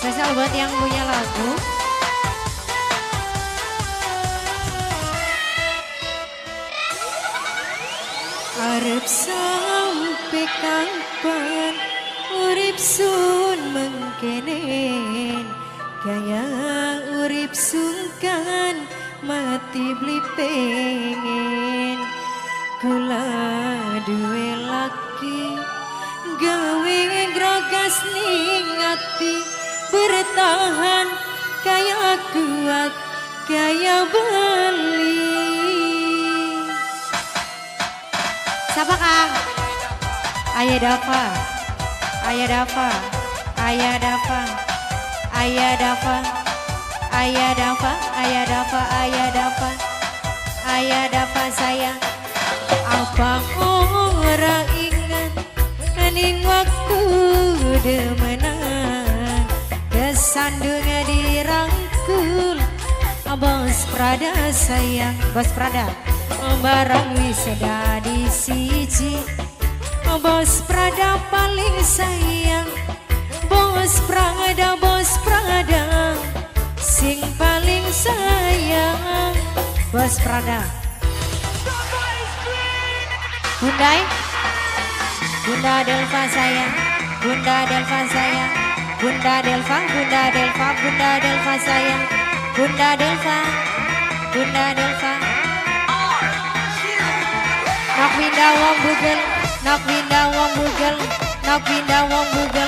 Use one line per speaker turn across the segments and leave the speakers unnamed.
Spesial buat yang punya lagu. Arep sampai kapan urip sun mengkenen, gaya urip sungkan mati beli pengen. Kula duwe laki gawe grogas ning ati, bertahan kaya kuat kaya beli. Siapa Kang? Ayah Dava, Ayah Dava, Ayah Dava, Ayah Dava, Ayah Dava, Ayah Dava, Ayah Dava, Ayah Dava sayang. Apa ora ingat ning waktu demenan, kesandung dirangkul Bos Prada sayang, Bos Prada barang wisada di siji, Bos Prada paling sayang, Bos Prada sing paling sayang, Bos Prada. Bundai, Bunda Delva sayang, Bunda Delva sayang, Bunda Delva, Bunda Delva, Bunda Delva sayang, Bunda Delva, Bunda Delva. Nak winda wong bugel, nak winda wong bugel, nak winda wong bugel,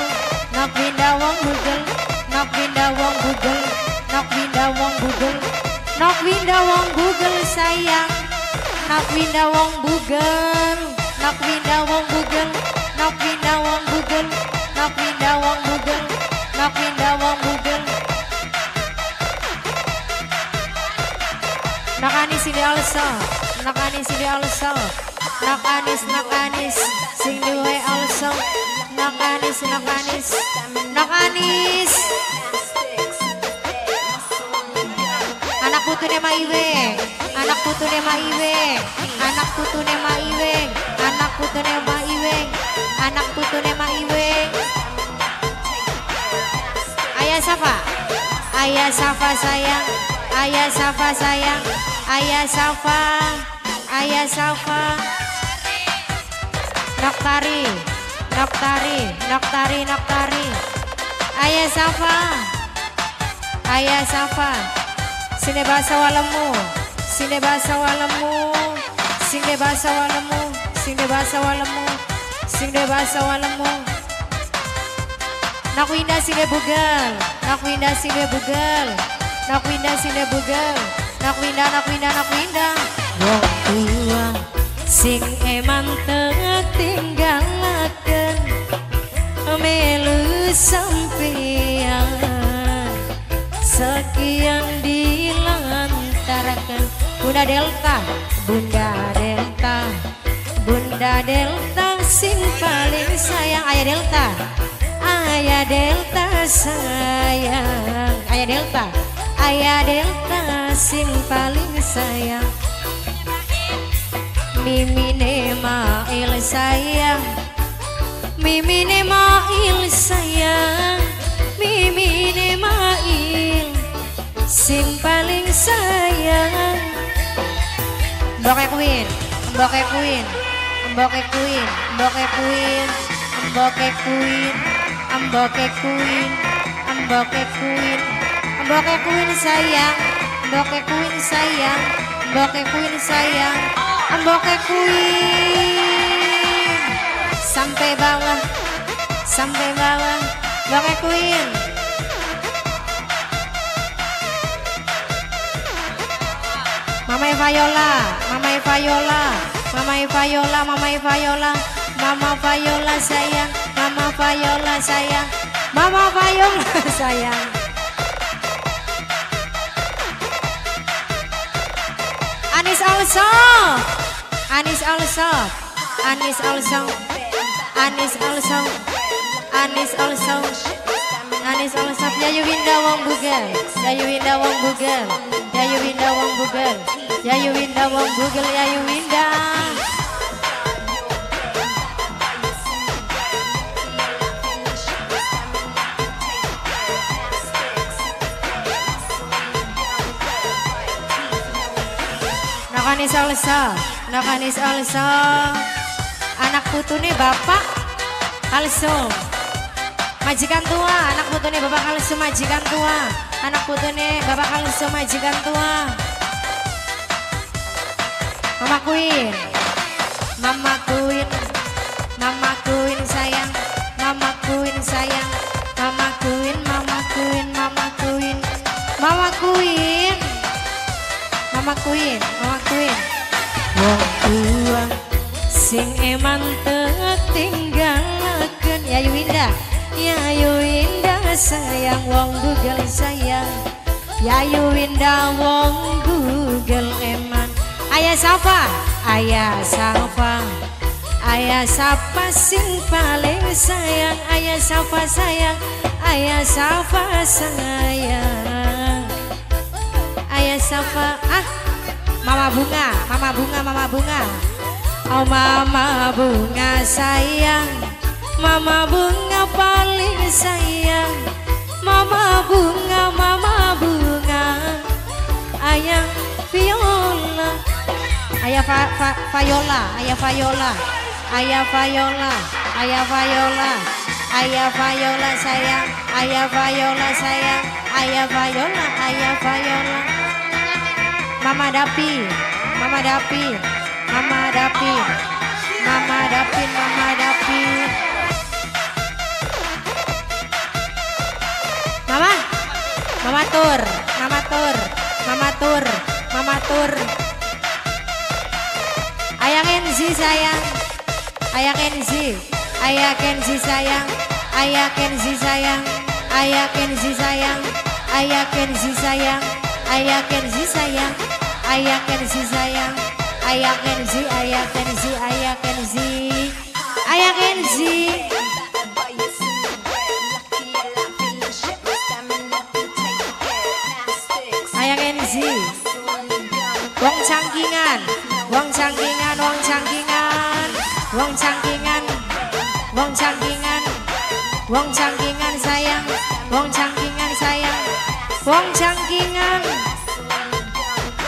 nak winda wong bugel, nak winda wong bugel, nak winda wong bugel, nak winda wong bugel sayang, nak winda wong bugel, nak winda wong bugel, nak winda wong bugel, nak winda wong bugel, nak winda wong bugel. Nak anis ini also, nak anis ini also. Nak anis sing duwe also, nak anis anak putune Ma Iweng, anak putune Ma Iweng, anak putune Ma Iweng, anak putune Ma Iweng, anak putune Ma Iweng. Ayah Safa, Ayah Safa sayang, Ayah Safa sayang, Ayah Safa, Ayah Safa. Noktari, Noktari, Noktari, Noktari. Ayah Safa, Ayah Safa. Sini bahasa walemu, sini bahasa walemu, sini bahasa walemu, sini bahasa walemu, sini bahasa walemu. Nak winda sini bugel, nak winda sini bugel, nak winda sini bugel, nak winda, nak winda, nak winda. Wong tua sing eman tinggalkan melu sampeyan, sekian dilantarkan. Bunda Delta, Bunda Delta, Bunda Delta sing paling sayang. Ayah Delta, Ayah Delta sayang, Ayah Delta, Ayah Delta sing paling sayang. Mimine Mail sayang, Mimine Mail sayang, Mimine Mail sing paling sayang. Mboke Queen, Mboke Queen, Mboke Queen, Mboke Queen, Mboke Queen, Mboke Queen, Mboke Queen, Mboke Queen sayang, Mboke Queen sayang, Mboke Queen sayang. Mboke Queen sampai bawah, sampai bawah. Mboke Queen. Mama Viola, Mama Viola, Mama Viola, Mama Viola, Mama Viola sayang, Mama Viola sayang, Mama Viola sayang. Anis also, Anis also, Anis also, Anis also, Anis also, Anis also. Yayu Winda wong bugel, Yayu Winda wong bugel, Yayu Winda wong bugel, Yayu Winda wong bugel, Yayu Winda. Nokani salsa, nokani salsa. Anak putune bapak kalsum. Majikan tua, anak putune bapak kalsum majikan tua. Anak putune bapak kalsum majikan tua. Mama Queen. Mama Queen. Mama Queen sayang. Mama Queen sayang. Mama Queen, Mama Queen, Mama Queen. Mama Queen. Mama Queen, Mama Queen. Wong tua sing eman tinggalkeun Yayu Winda. Yayu Winda sayang wong Google sayang. Yayu Winda wong Google eman. Ayah Safa, Ayah Safa. Ayah Safa sing paling sayang. Ayah Safa sayang. Ayah Safa sayang. Ayah Safa Mama Bunga, Mama Bunga, Mama Bunga. Oh Mama Bunga sayang. Mama Bunga paling sayang. Mama Bunga, Mama Bunga. Ayah Viola. Ayah Viola, Ayah Viola. Ayah Viola, Ayah Viola. Ayah Viola sayang. Ayah Viola sayang. Ayah Viola, Ayah Viola. Mama Dapi, Mama Dapi, Mama Dapi, Mama Dapi, Mama Dapi. Mama, Mama Tur, Mama Tur, Mama Tur, Mama Tur. Ayah Kenzi sayang, Ayah Kenzi, Ayah Kenzi sayang, Ayah Kenzi sayang, Ayah Kenzi sayang, Ayah Kenzi sayang, Ayah Kenzi sayang, Ayah Kenzi sayang, Ayah Kenzi, Ayah Kenzi, Ayah Kenzi, Ayah Kenzi. Ayah Kenzi. Wong Cangkingan, Wong Cangkingan, Wong Cangkingan, Wong Cangkingan, Wong Cangkingan, Wong Cangkingan sayang, Wong Cangkingan sayang, Wong Cangkingan.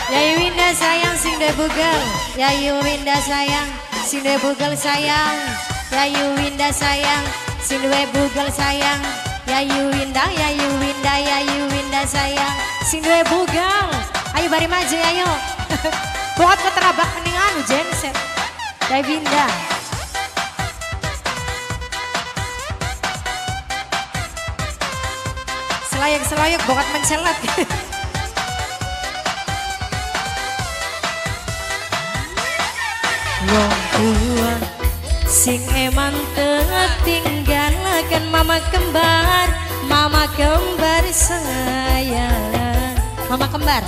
Yayu Winda sayang sing de bugel. Yayu Winda sayang sing de bugel sayang. Yayu Winda sayang sing de bugel sayang. Yayu Winda, Yayu Winda, Yayu Winda sayang sing de bugel. Ayo bari maju ayo. Buat keterabak kening anu genset. Yayu Winda. Selayak-selayak bokat mencelat. Wong tua sing eman tinggalkan mama kembar. Mama kembar sayang. Mama kembar,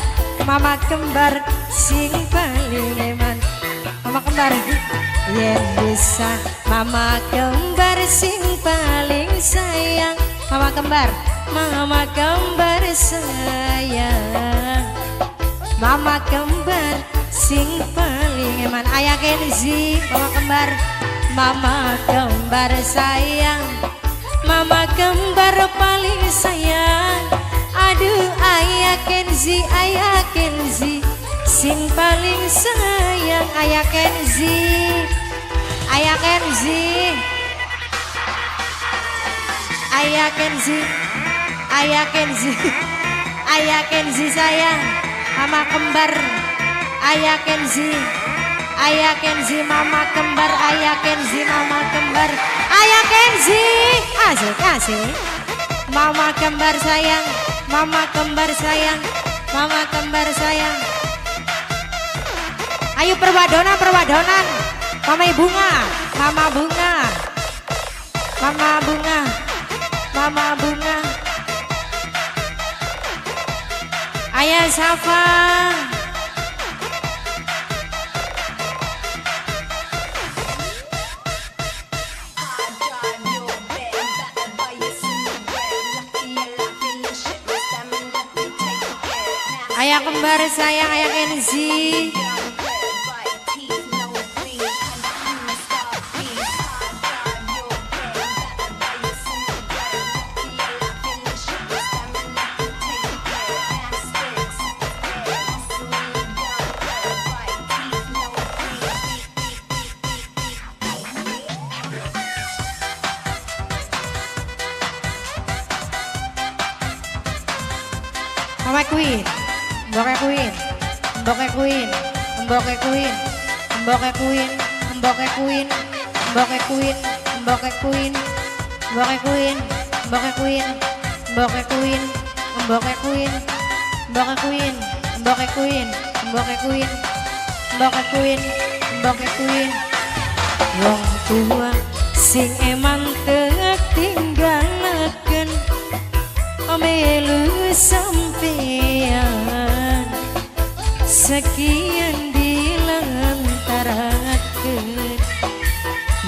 mama kembar sing paling eman. Mama kembar yen bisa. Mama kembar sing paling sayang. Mama kembar, mama kembar sayang. Mama kembar sing paling eman. Ayah Kenzi, mama kembar. Mama kembar sayang. Mama kembar paling sayang. Aduh Ayah Kenzi, Ayah Kenzi sing paling sayang. Ayah Kenzi, Ayah Kenzi, Ayah Kenzi, Ayah Kenzi, Ayah Kenzi sayang. Mama kembar, Ayah Kenzi, Ayah Kenzi, mama kembar. Ayah Kenzi, mama kembar. Ayah Kenzi, asik asik. Mama kembar sayang, mama kembar sayang, mama kembar sayang. Ayo perwadonan, perwadonan. Mama Bunga, Mama Bunga, Mama Bunga, Mama Bunga. Ayah Safa. Ayah kembar sayang, Ayah Kenzi. Queen, Mboke Queen, Mboke Queen, Mboke Queen, Mboke Queen, Mboke Queen, Mboke Queen, Mboke Queen, Mboke Queen, Mboke Queen, Mboke Queen, Mboke Queen, Mboke Queen, Mboke Queen, Mboke Queen, Mboke Queen, Mboke Queen. Wong tua sing emang tinggalkan melu sampean sekian dilantarakan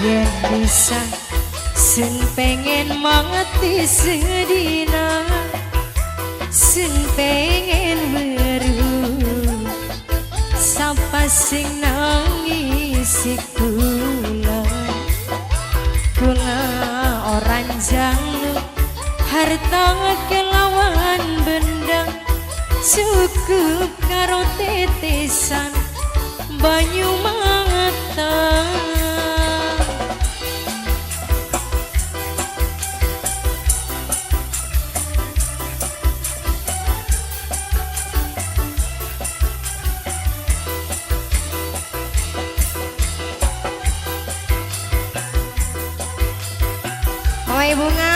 yang bisa sen pengen mati sedina sen pengen baru sapa sing nangis kula orang janglu harta kelawan benda cukup karo tetesan banyu mata. Mama Bunga